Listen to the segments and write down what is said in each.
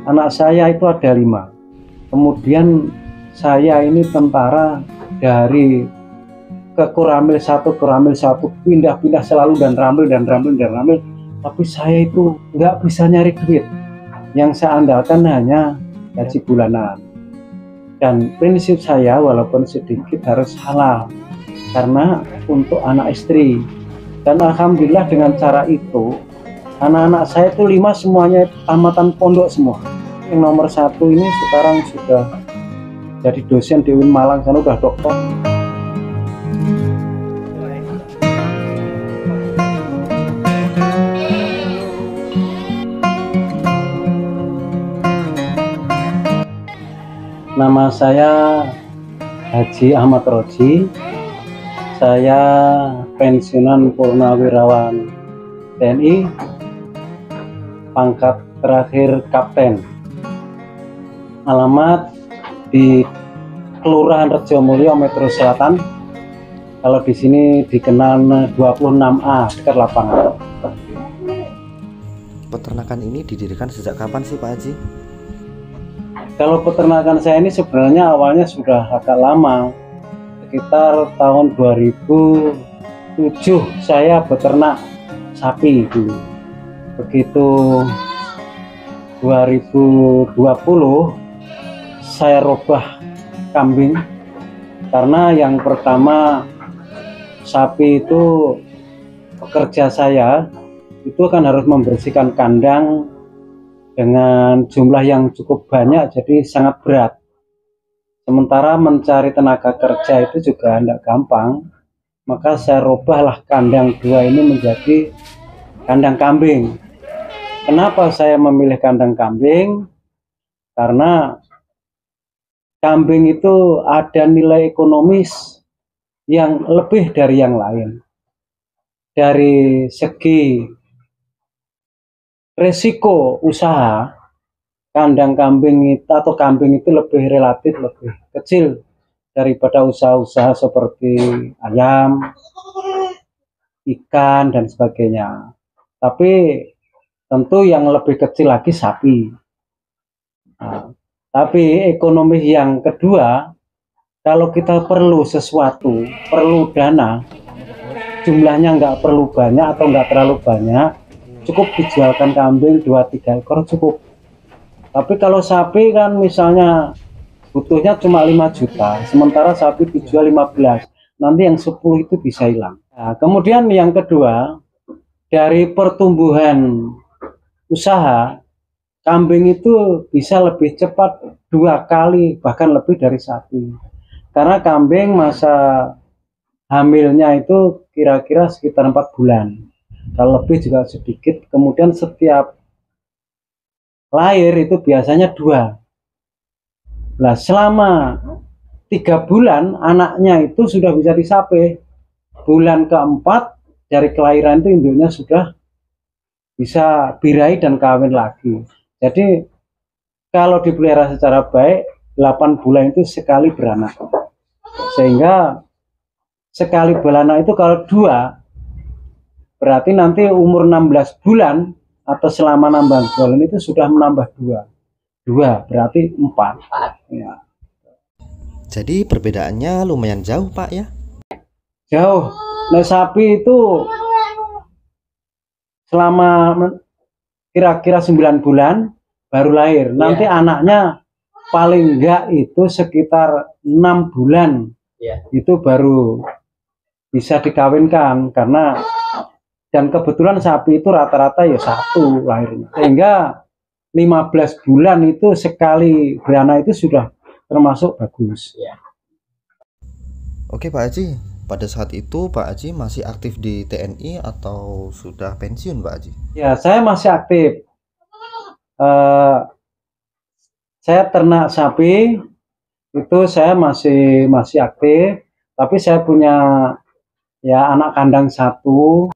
Anak saya itu ada 5. Kemudian saya ini tentara dari ke Koramil 1, pindah-pindah selalu dan ramil. Tapi saya itu nggak bisa nyari duit. Yang saya andalkan hanya gaji bulanan. Dan prinsip saya walaupun sedikit harus halal. Karena untuk anak istri. Dan alhamdulillah dengan cara itu, anak-anak saya itu 5 semuanya tamatan pondok semua. Yang nomor 1 ini sekarang sudah jadi dosen di UIN Malang, sana udah doktor. Nama saya Haji Ahmad Roji. Saya pensiunan purnawirawan TNI, pangkat terakhir Kapten. Alamat di Kelurahan Rejomulyo, Metro Selatan. Kalau di sini dikenal 26A, dekat lapangan. Peternakan ini didirikan sejak kapan sih Pak Haji? Kalau peternakan saya ini sebenarnya awalnya sudah agak lama, sekitar tahun 2007 saya beternak sapi dulu. Begitu 2020 saya robah kambing, karena yang pertama sapi itu pekerja saya itu kan harus membersihkan kandang dengan jumlah yang cukup banyak, jadi sangat berat. Sementara mencari tenaga kerja itu juga tidak gampang, maka saya rubahlah kandang 2 ini menjadi kandang kambing. Kenapa saya memilih kandang kambing? Karena kambing itu ada nilai ekonomis yang lebih dari yang lain. Dari segi resiko usaha, kandang kambing itu atau kambing itu lebih relatif lebih kecil daripada usaha-usaha seperti ayam, ikan dan sebagainya. Tapi tentu yang lebih kecil lagi sapi. Nah, tapi ekonomi yang kedua, kalau kita perlu sesuatu, perlu dana, jumlahnya nggak perlu banyak atau nggak terlalu banyak, cukup dijualkan kambing 2-3 ekor cukup. Tapi kalau sapi kan misalnya butuhnya cuma 5 juta, sementara sapi dijual 15, nanti yang 10 itu bisa hilang. Nah, kemudian yang kedua, dari pertumbuhan usaha, kambing itu bisa lebih cepat 2 kali, bahkan lebih dari sapi. Karena kambing masa hamilnya itu kira-kira sekitar 4 bulan. Kalau lebih juga sedikit. Kemudian setiap lahir itu biasanya 2. Nah, selama 3 bulan anaknya itu sudah bisa disape. Bulan keempat dari kelahiran itu induknya sudah bisa birahi dan kawin lagi. Jadi kalau dipelihara secara baik, 8 bulan itu sekali beranak. Sehingga sekali beranak itu kalau 2, berarti nanti umur 16 bulan atau selama 16 bulan itu sudah menambah 2 berarti 4 ya. Jadi perbedaannya lumayan jauh Pak ya? Jauh. Nah, sapi itu selama kira-kira 9 bulan baru lahir. Nanti anaknya paling enggak itu sekitar 6 bulan itu baru bisa dikawinkan. Karena dan kebetulan sapi itu rata-rata ya 1 lahirnya. Sehingga 15 bulan itu sekali beranak itu sudah termasuk bagus. Oke Pak Haji, pada saat itu Pak Haji masih aktif di TNI atau sudah pensiun Pak Haji? Ya, saya masih aktif. Saya ternak sapi itu saya masih aktif, tapi saya punya ya anak kandang 1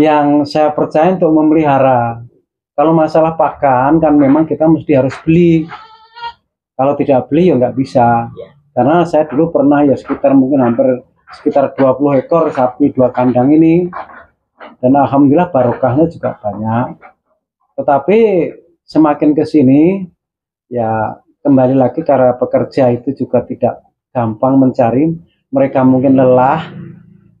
yang saya percaya untuk memelihara. Kalau masalah pakan kan memang kita mesti harus beli. Kalau tidak beli ya nggak bisa. Karena saya dulu pernah ya sekitar mungkin hampir sekitar 20 ekor sapi 2 kandang ini. Dan alhamdulillah barokahnya juga banyak. Tetapi semakin ke sini ya kembali lagi karena pekerja itu juga tidak gampang mencari, mereka mungkin lelah,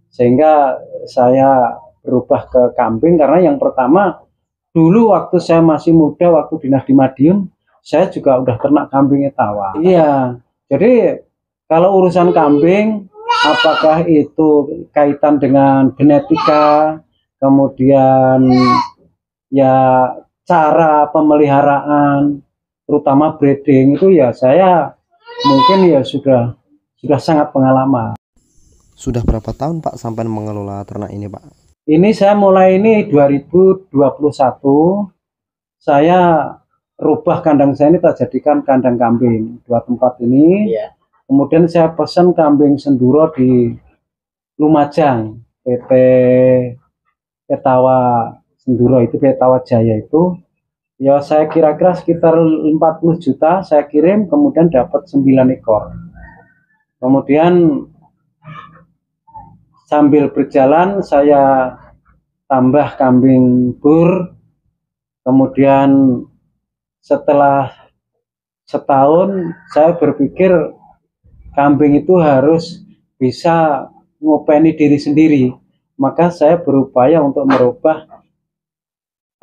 sehingga saya berubah ke kambing. Karena yang pertama, dulu waktu saya masih muda, waktu dinas di Madiun, saya juga udah ternak kambing etawa. Iya, jadi kalau urusan kambing, apakah itu kaitan dengan genetika, kemudian ya cara pemeliharaan, terutama breeding itu ya saya mungkin ya sudah sangat pengalaman. Sudah berapa tahun Pak sampai mengelola ternak ini Pak? Ini saya mulai ini 2021, saya rubah kandang saya ini tak jadikan kandang kambing 2 tempat ini. Iya. Kemudian saya pesan kambing Senduro di Lumajang, PT Etawa Senduro itu, Etawa Jaya itu. Ya saya kira-kira sekitar 40 juta saya kirim, kemudian dapat 9 ekor. Kemudian sambil berjalan saya tambah kambing bur. Kemudian setelah setahun saya berpikir kambing itu harus bisa ngopeni diri sendiri. Maka saya berupaya untuk merubah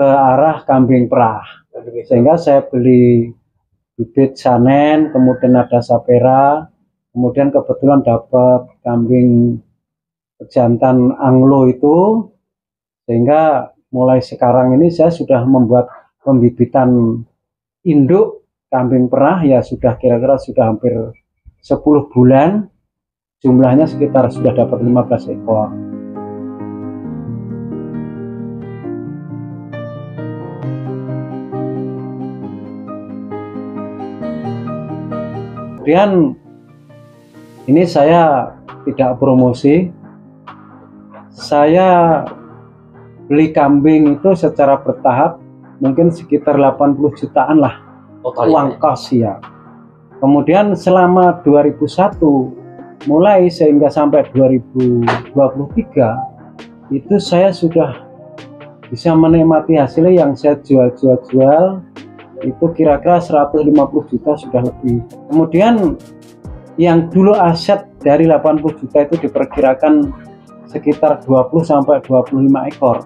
ke arah kambing perah. Sehingga saya beli bibit Sanen, kemudian ada Sapera, kemudian kebetulan dapat kambing jantan Anglo itu, sehingga mulai sekarang ini saya sudah membuat pembibitan induk kambing perah ya sudah kira-kira sudah hampir 10 bulan, jumlahnya sekitar sudah dapat 15 ekor. Kemudian ini saya tidak promosi, saya beli kambing itu secara bertahap mungkin sekitar 80 jutaan lah uang kos ya. Kemudian selama 2001 mulai sehingga sampai 2023 itu saya sudah bisa menikmati hasilnya. Yang saya jual itu kira-kira 150 juta sudah lebih. Kemudian yang dulu aset dari 80 juta itu diperkirakan sekitar 20 sampai 25 ekor.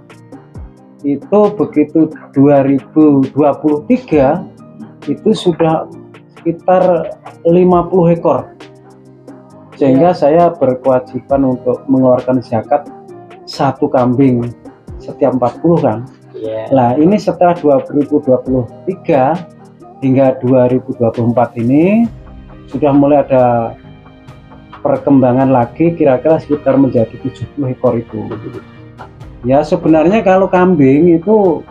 Itu begitu 2023 itu sudah sekitar 50 ekor. Sehingga saya berkewajiban untuk mengeluarkan zakat satu kambing setiap 40 kan. Nah ini setelah 2023 hingga 2024 ini sudah mulai ada perkembangan lagi, kira-kira sekitar menjadi 70 ekor itu. Ya sebenarnya kalau kambing itu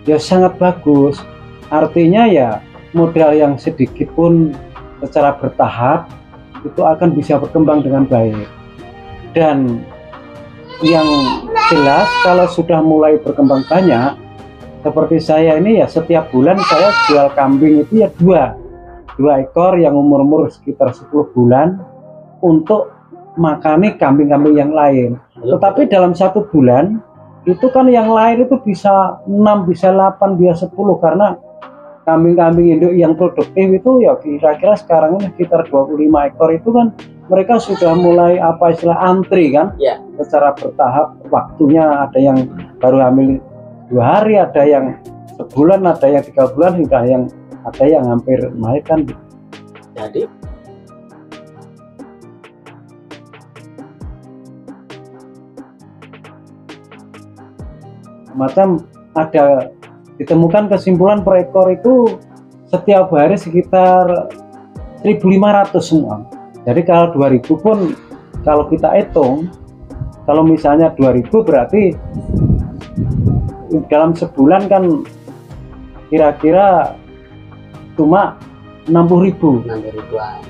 ya sangat bagus, artinya ya modal yang sedikit pun secara bertahap itu akan bisa berkembang dengan baik. Dan yang jelas kalau sudah mulai berkembang banyak seperti saya ini ya setiap bulan saya jual kambing itu ya dua ekor yang umur sekitar 10 bulan untuk makani kambing-kambing yang lain. Tetapi dalam satu bulan itu kan yang lain itu bisa 6, bisa 8, bisa 10 karena kambing-kambing induk yang produktif itu ya kira-kira sekarang ini sekitar 25 ekor itu kan mereka sudah mulai apa istilah antri kan ya. Secara bertahap waktunya ada yang baru hamil 2 hari, ada yang sebulan, ada yang 3 bulan, hingga yang ada yang hampir melahirkan. Jadi macam ada ditemukan kesimpulan per ekor itu setiap hari sekitar 1.500 semua. Jadi kalau 2.000 pun kalau kita hitung, kalau misalnya 2.000 berarti dalam sebulan kan kira-kira cuma 60.000.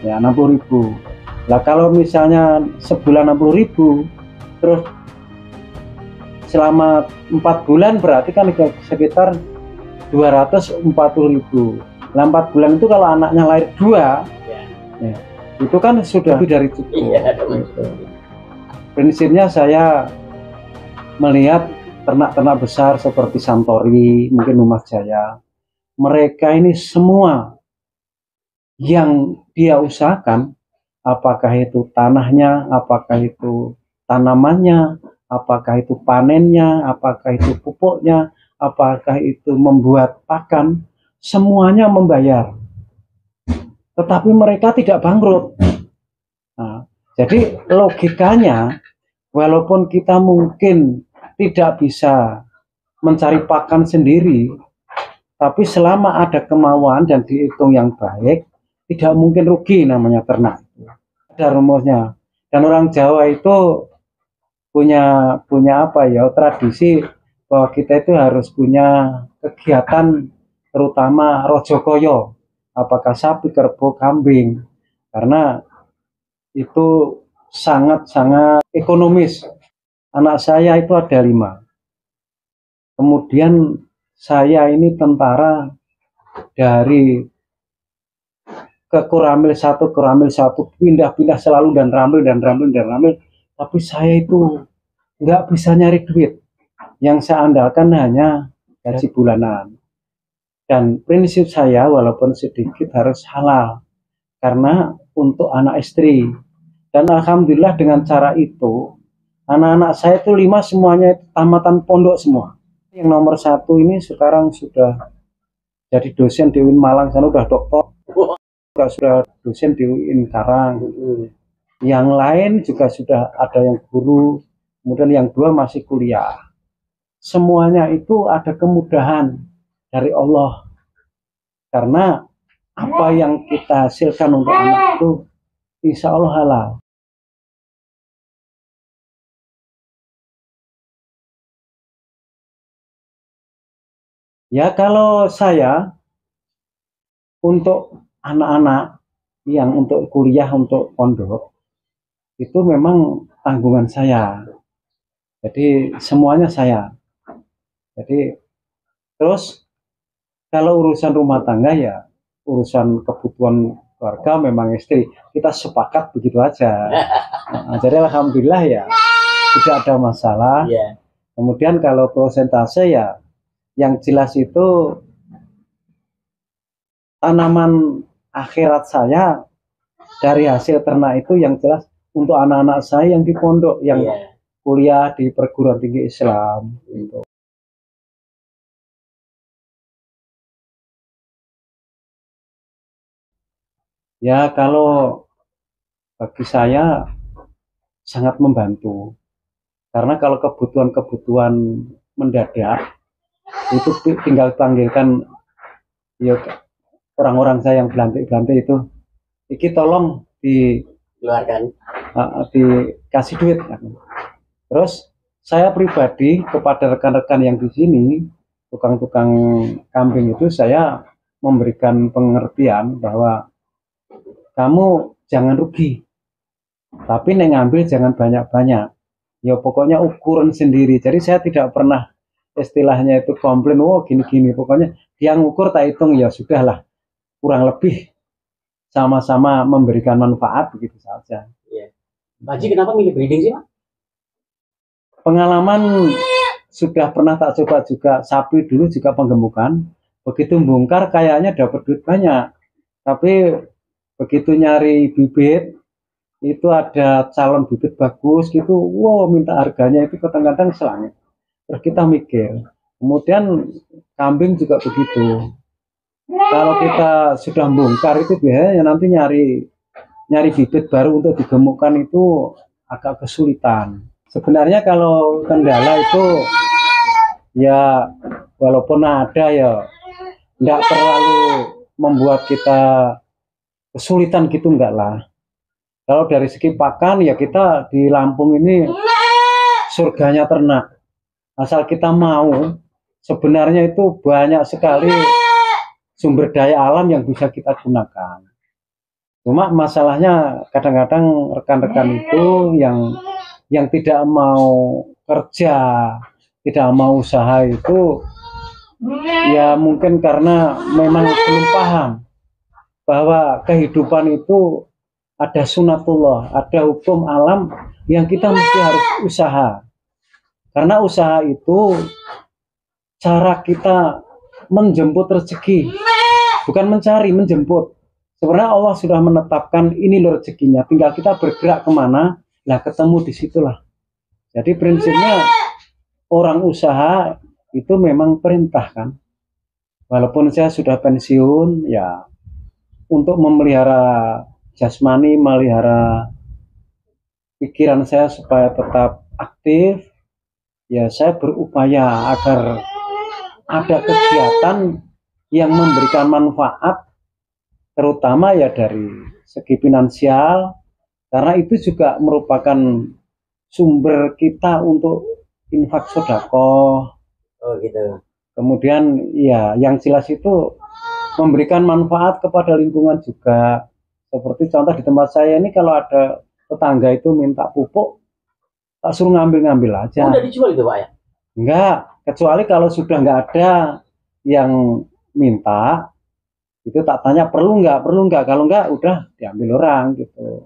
Ya 60.000. Lah kalau misalnya sebulan 60.000 terus selama 4 bulan berarti kan sekitar 240.000. Nah 4 bulan itu kalau anaknya lahir 2 ya, itu kan sudah lebih dari cukup. Prinsipnya saya melihat ternak-ternak besar seperti Santori, mungkin Rumah Jaya, mereka ini semua yang dia usahakan, apakah itu tanahnya, apakah itu tanamannya, apakah itu panennya, apakah itu pupuknya, apakah itu membuat pakan, semuanya membayar. Tetapi mereka tidak bangkrut. Nah, jadi logikanya, walaupun kita mungkin tidak bisa mencari pakan sendiri, tapi selama ada kemauan dan dihitung yang baik, tidak mungkin rugi namanya ternak. Ada rumusnya. Dan orang Jawa itu punya apa ya, tradisi bahwa kita itu harus punya kegiatan terutama rojokoyo, apakah sapi, kerbau, kambing, karena itu sangat-sangat ekonomis. Anak saya itu ada 5. Kemudian saya ini tentara dari ke Koramil 1, pindah-pindah selalu dan ramil. Tapi saya itu nggak bisa nyari duit. Yang saya andalkan hanya gaji bulanan. Dan prinsip saya walaupun sedikit harus halal. Karena untuk anak istri. Dan alhamdulillah dengan cara itu, anak-anak saya itu 5 semuanya itu tamatan pondok semua. Yang nomor 1 ini sekarang sudah jadi dosen di UIN Malang, sana udah doktor. Juga sudah dosen di UIN Karang. Yang lain juga sudah ada yang guru, kemudian yang 2 masih kuliah. Semuanya itu ada kemudahan dari Allah. Karena apa yang kita hasilkan untuk anak itu insya Allah halal. Ya kalau saya untuk anak-anak yang untuk kuliah, untuk pondok, itu memang tanggungan saya. Jadi semuanya saya. Jadi terus kalau urusan rumah tangga ya urusan kebutuhan keluarga memang istri. Kita sepakat begitu aja. Nah, jadi alhamdulillah ya tidak ada masalah. Kemudian kalau persentase ya yang jelas itu tanaman akhirat saya dari hasil ternak itu yang jelas untuk anak-anak saya yang di pondok, yang kuliah di perguruan tinggi Islam gitu. Ya kalau bagi saya sangat membantu. Karena kalau kebutuhan-kebutuhan mendadak itu tinggal panggilkan ya orang-orang saya yang belantik-belantik itu, iki tolong dikeluarkan, dikasih duit. Terus saya pribadi kepada rekan-rekan yang di sini, tukang-tukang kambing itu saya memberikan pengertian bahwa kamu jangan rugi, tapi ngambil jangan banyak-banyak. Ya pokoknya ukuran sendiri. Jadi saya tidak pernah istilahnya itu komplain, oh gini-gini. Pokoknya yang ukur tak hitung ya sudahlah. Kurang lebih sama-sama memberikan manfaat begitu saja. Pak Haji kenapa milih breeding sih, Pak? Pengalaman sudah pernah tak coba juga sapi dulu juga penggemukan. Begitu bongkar kayaknya dapat duit banyak. Tapi begitu nyari bibit itu ada calon bibit bagus gitu, wow minta harganya itu kadang-kadang selangit. Terus kita mikir, kemudian kambing juga begitu. Kalau kita sudah bongkar itu biasanya nanti nyari bibit baru untuk digemukkan itu agak kesulitan. Sebenarnya kalau kendala itu ya walaupun ada ya tidak terlalu membuat kita kesulitan gitu, enggak lah. Kalau dari segi pakan ya kita di Lampung ini surganya ternak. Asal kita mau, sebenarnya itu banyak sekali sumber daya alam yang bisa kita gunakan. Cuma masalahnya kadang-kadang rekan-rekan itu yang tidak mau kerja, tidak mau usaha itu ya mungkin karena memang belum paham bahwa kehidupan itu ada sunatullah, ada hukum alam yang kita mesti harus usaha. Karena usaha itu cara kita menjemput rezeki, bukan mencari, menjemput. Sebenarnya Allah sudah menetapkan ini loh rezekinya, tinggal kita bergerak kemana, lah ketemu di situlah. Jadi prinsipnya orang usaha itu memang perintah kan. Walaupun saya sudah pensiun, ya untuk memelihara jasmani, memelihara pikiran saya supaya tetap aktif, ya saya berupaya agar ada kegiatan yang memberikan manfaat, terutama ya dari segi finansial, karena itu juga merupakan sumber kita untuk infak sedekah. Oh gitu. Kemudian ya yang jelas itu memberikan manfaat kepada lingkungan juga. Seperti contoh di tempat saya ini, kalau ada tetangga itu minta pupuk, tak suruh ngambil-ngambil aja. Udah dijual itu Pak ya? Enggak, kecuali kalau sudah nggak ada yang minta, itu tak tanya perlu nggak, kalau nggak udah diambil orang gitu.